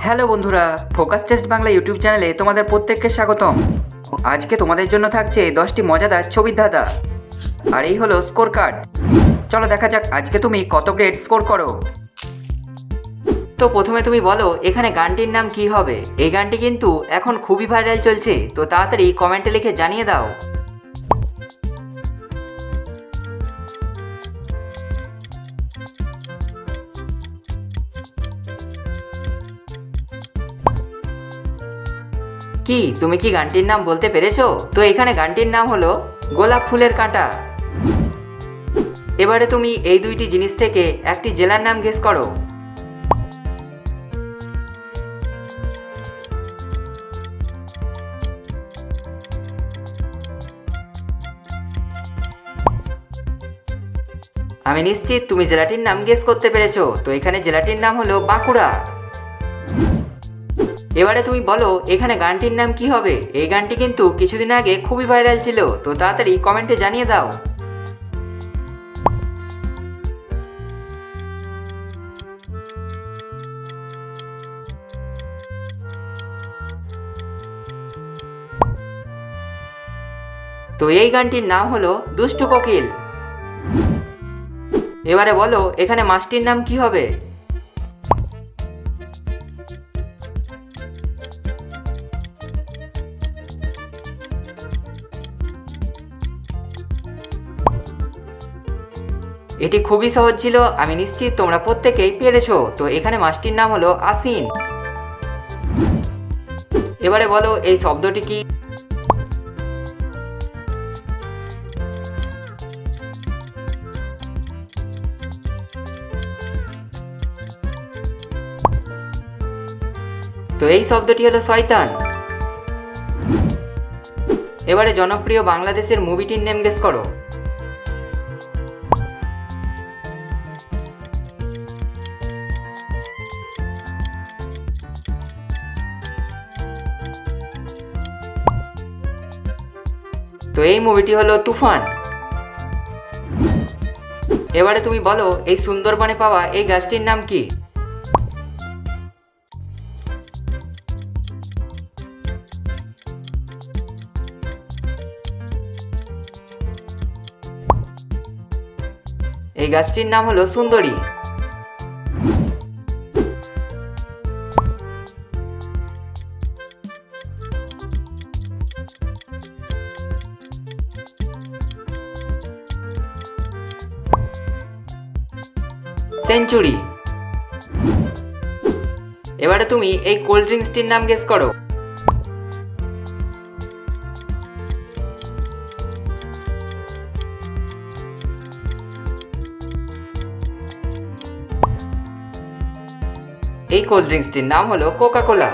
Hello বন্ধুরা, focus test Bangla YouTube চ্যানেলে তোমাদের প্রত্যেককে স্বাগতম। আজকে তোমাদের জন্য থাকছে 10টি মজাদার ছবির ধাঁধা, আর এই হলো স্কোর কার্ড। চলো দেখা যাক আজকে তুমি কত গ্রেড স্কোর করো। তো প্রথমে তুমি বলো এখানে গানটির নাম কি হবে। এই গানটি কিন্তু এখন খুবই ভাইরাল চলছে, তো তাড়াতাড়ি কমেন্টে লিখে জানিয়ে দাও। কি তুমি কি গানটির নাম বলতে পেরেছো? তো এখানে গানটির নাম হলো গোলাপ ফুলের কাঁটা। এবারে তুমি এই দুইটি জিনিস থেকে একটি জেলার নাম গেস করো। আমি নিশ্চিত তুমি জেলাটির নাম গেস করতে পেরেছো। তো এখানে জেলাটির নাম হলো বাঁকুড়া। এবারে তুমি বলো এখানে গানটির নাম কি হবে। এই গানটি কিন্তু কিছুদিন আগে খুবই ভাইরাল ছিল, তো তাড়াতাড়ি কমেন্টে জানিয়ে দাও। তো এই গানটির নাম হলো দুষ্টু কোকিল। এবারে বলো এখানে মাছটির নাম কি হবে। এটি খুবই সহজ ছিল, আমি নিশ্চিত তোমরা প্রত্যেকেই পেরেছো। তো এখানে মাছটির নাম হলো আশ্বিন। এবারে বলো এই শব্দটি কি। তো এই শব্দটি হলো শয়তান। এবারে জনপ্রিয় বাংলাদেশের মুভিটির নেম গেস করো। তো এই মুভিটি হলো তুফান। এবারে তুমি বলো এই সুন্দরবনে পাওয়া এই গাছটির নাম কি। এই গাছটির নাম হলো সুন্দরী। সেঞ্চুরি। এবারে তুমি এই কোল্ড ড্রিঙ্কসটির নাম গেস করো। এই কোল্ড ড্রিঙ্কসটির নাম হলো কোকা কোলা।